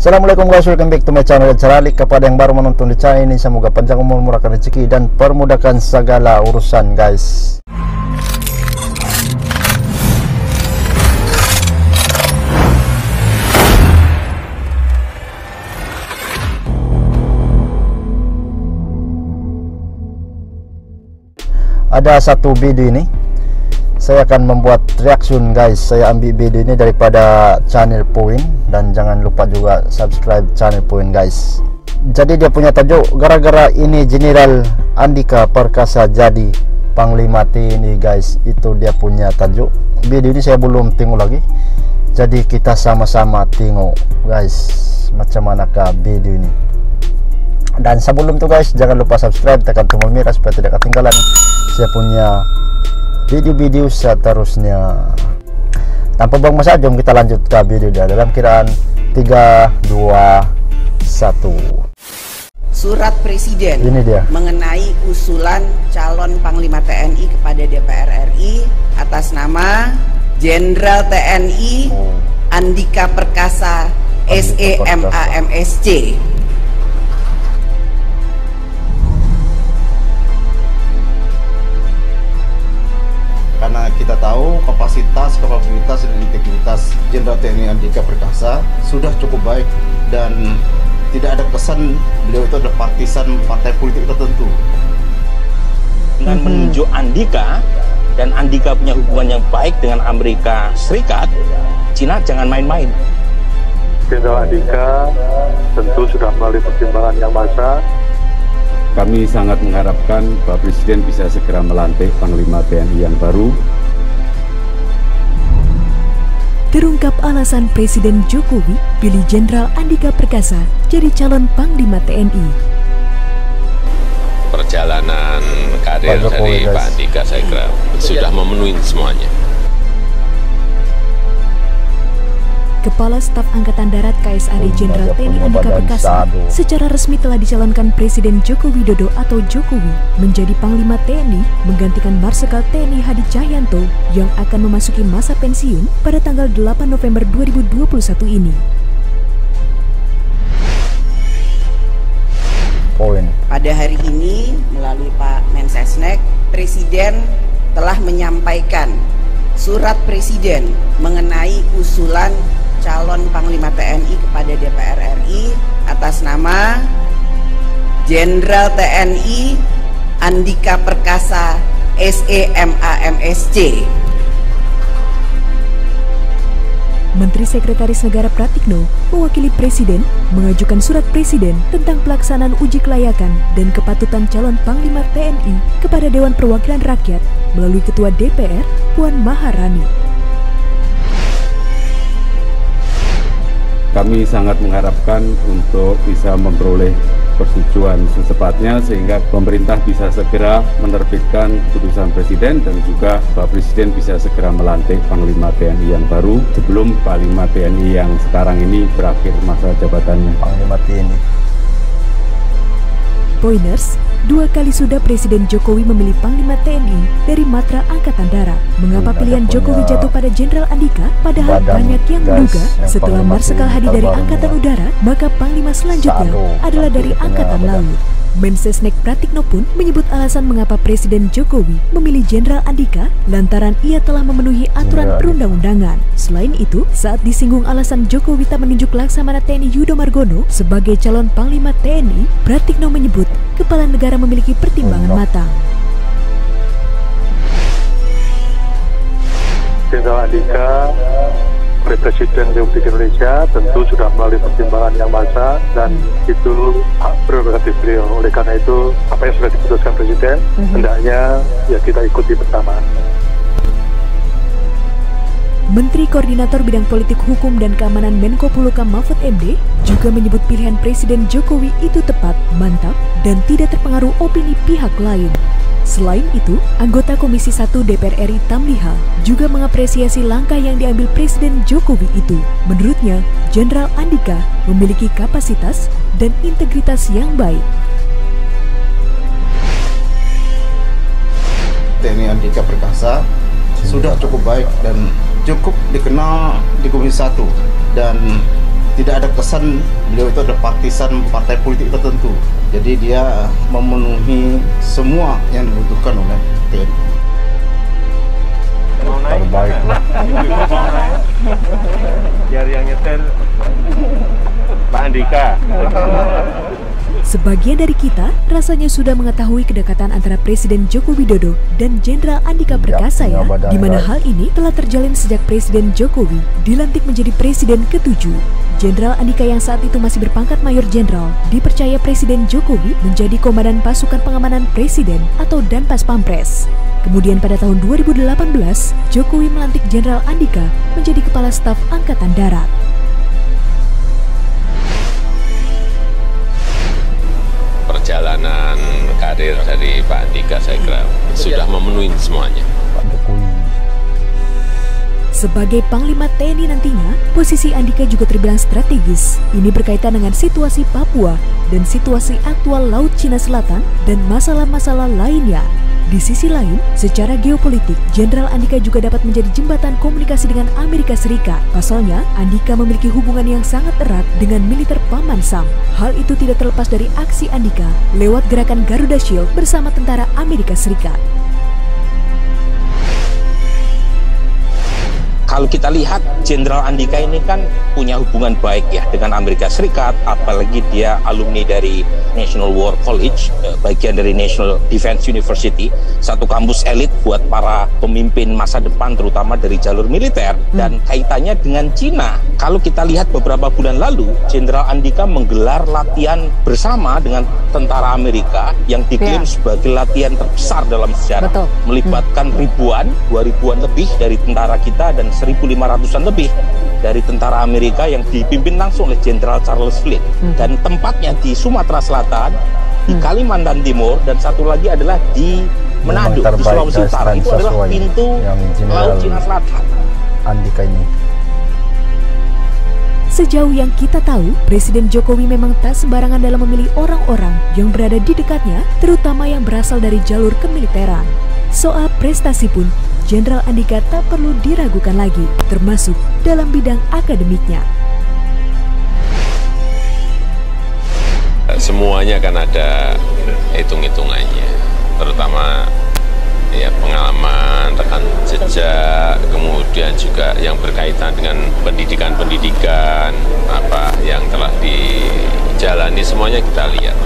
Assalamualaikum guys, welcome back to my channel. Ceralik kepada yang baru menonton di channel ini, semoga panjang umur, murahkan rezeki dan permudahkan segala urusan guys. Ada satu video ini saya akan membuat reaction guys. Saya ambil video ini daripada channel Point, dan jangan lupa juga subscribe channel Point guys. Jadi dia punya tajuk, gara-gara ini Jenderal Andika Perkasa jadi Panglima TNI guys. Itu dia punya tajuk. Video ini saya belum tengok lagi, jadi kita sama-sama tengok guys macam manakah video ini. Dan sebelum itu guys, jangan lupa subscribe, tekan tombol merah supaya tidak ketinggalan saya punya video-video seterusnya. Tanpa buang masa, jom kita lanjut ke video dia dalam kiraan 3, 2, 1. Surat Presiden Ini dia mengenai usulan calon Panglima TNI kepada DPR RI atas nama Jenderal TNI Andika Perkasa SEMA-MSC. Karena kita tahu kapasitas, kapabilitas, dan integritas Jenderal TNI Andika Perkasa sudah cukup baik, dan tidak ada kesan beliau itu adalah partisan partai politik tertentu. Dengan menunjuk Andika, dan Andika punya hubungan yang baik dengan Amerika Serikat, Cina jangan main-main. Jenderal Andika tentu sudah melalui pertimbangan yang matang. Kami sangat mengharapkan Pak Presiden bisa segera melantik Panglima TNI yang baru. Terungkap alasan Presiden Jokowi pilih Jenderal Andika Perkasa jadi calon Panglima TNI. Perjalanan karir dari Pak Andika saya kira sudah memenuhi semuanya. Kepala Staf Angkatan Darat KSAD Jenderal TNI Andika Perkasa secara resmi telah dicalonkan Presiden Joko Widodo atau Jokowi menjadi Panglima TNI menggantikan Marsikal TNI Hadi Cahyanto yang akan memasuki masa pensiun pada tanggal 8 November 2021 ini. Pada hari ini melalui Pak Mensesnek, Presiden telah menyampaikan surat Presiden mengenai usulan calon Panglima TNI kepada DPR RI atas nama Jenderal TNI Andika Perkasa SEMA-MSC. Menteri Sekretaris Negara Pratikno mewakili Presiden mengajukan surat Presiden tentang pelaksanaan uji kelayakan dan kepatutan calon Panglima TNI kepada Dewan Perwakilan Rakyat melalui Ketua DPR Puan Maharani. Kami sangat mengharapkan untuk bisa memperoleh persetujuan secepatnya sehingga pemerintah bisa segera menerbitkan keputusan Presiden, dan juga Pak Presiden bisa segera melantik Panglima TNI yang baru sebelum Panglima TNI yang sekarang ini berakhir masa jabatannya. Panglima TNI. Poiners, 2 kali sudah Presiden Jokowi memilih Panglima TNI dari matra Angkatan Darat. Mengapa pilihan Jokowi jatuh pada Jenderal Andika? Padahal banyak yang menduga setelah Marsikal Hadi dari Angkatan Udara, maka Panglima selanjutnya adalah dari Angkatan Laut. Mensesnek Pratikno pun menyebut alasan mengapa Presiden Jokowi memilih Jenderal Andika lantaran ia telah memenuhi aturan perundang-undangan. Selain itu, saat disinggung alasan Jokowi tak menunjuk Laksamana TNI Yudo Margono sebagai calon Panglima TNI, Pratikno menyebut kepala negara memiliki pertimbangan matang. Jenderal Andika oleh Presiden Republik Indonesia tentu sudah melalui pertimbangan yang matang, dan itu hak prerogatif beliau. Oleh karena itu, apa yang sudah diputuskan Presiden hendaknya ya kita ikuti bersama. Menteri Koordinator Bidang Politik Hukum dan Keamanan Menko Polhukam Mahfud MD juga menyebut pilihan Presiden Jokowi itu tepat, mantap, dan tidak terpengaruh opini pihak lain. Selain itu, anggota Komisi 1 DPR RI Tamliha juga mengapresiasi langkah yang diambil Presiden Jokowi itu. Menurutnya, Jenderal Andika memiliki kapasitas dan integritas yang baik. TNI Andika Perkasa sudah cukup baik dan cukup dikenal di Komisi 1, dan tidak ada kesan beliau itu ada partisan partai politik tertentu. Jadi dia memenuhi semua yang dibutuhkan oleh TNI. Terbaik lah. Biar yang nyetel Pak Andika. Sebagian dari kita rasanya sudah mengetahui kedekatan antara Presiden Joko Widodo dan Jenderal Andika Perkasa ya, di mana hal ini telah terjalin sejak Presiden Jokowi dilantik menjadi Presiden ke-7. Jenderal Andika yang saat itu masih berpangkat Mayor Jenderal dipercaya Presiden Jokowi menjadi Komandan Pasukan Pengamanan Presiden atau Danpas Pampres. Kemudian pada tahun 2018, Jokowi melantik Jenderal Andika menjadi Kepala Staf Angkatan Darat. Perjalanan karir dari Pak Andika saya kira sudah memenuhi semuanya. Pak Jokowi. Sebagai Panglima TNI nantinya, posisi Andika juga terbilang strategis. Ini berkaitan dengan situasi Papua dan situasi aktual Laut Cina Selatan dan masalah-masalah lainnya. Di sisi lain, secara geopolitik, Jenderal Andika juga dapat menjadi jembatan komunikasi dengan Amerika Serikat. Pasalnya, Andika memiliki hubungan yang sangat erat dengan militer Paman Sam. Hal itu tidak terlepas dari aksi Andika lewat gerakan Garuda Shield bersama tentara Amerika Serikat. Kalau kita lihat Jenderal Andika ini kan punya hubungan baik ya dengan Amerika Serikat, apalagi dia alumni dari National War College, bagian dari National Defense University, satu kampus elit buat para pemimpin masa depan terutama dari jalur militer. Dan kaitannya dengan Cina, kalau kita lihat beberapa bulan lalu, Jenderal Andika menggelar latihan bersama dengan tentara Amerika yang diklaim sebagai latihan terbesar dalam sejarah. Melibatkan ribuan, 2.000-an lebih dari tentara kita dan 1.500-an lebih dari tentara Amerika yang dipimpin langsung oleh Jenderal Charles Fleet. Dan tempatnya di Sumatera Selatan, di Kalimantan Timur, dan satu lagi adalah di Manado, di Sulawesi Utara. Itu adalah pintu Laut Cina Selatan. Andika ini. Sejauh yang kita tahu, Presiden Jokowi memang tak sembarangan dalam memilih orang-orang yang berada di dekatnya, terutama yang berasal dari jalur kemiliteran. Soal prestasi pun, Jenderal Andika tak perlu diragukan lagi, termasuk dalam bidang akademiknya. Semuanya kan ada hitung-hitungannya, terutama ya pengalaman, rekam jejak, kemudian juga yang berkaitan dengan pendidikan apa yang telah dijalani, semuanya kita lihat.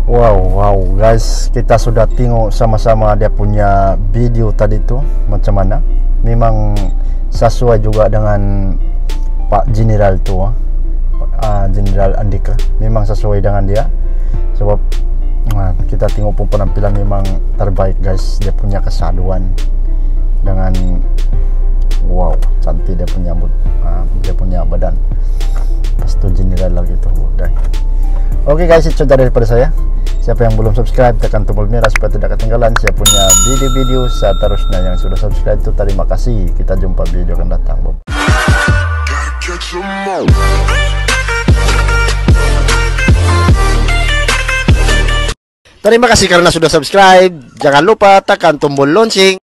Wow guys, kita sudah tengok sama-sama dia punya video tadi tuh macam mana. Memang sesuai juga dengan Pak Jenderal tuh, Jenderal Andika. Memang sesuai dengan dia. Sebab kita tengok pun penampilan memang terbaik guys. Dia punya kesaduan dengan wow, cantik dia punya badan. Pas itu Jenderal lagi tuh guys. Oke guys, itu daripada saya. Siapa yang belum subscribe, tekan tombol merah supaya tidak ketinggalan saya punya video-video seterusnya. Yang sudah subscribe itu terima kasih. Kita jumpa video akan datang. Terima kasih karena sudah subscribe. Jangan lupa tekan tombol lonceng.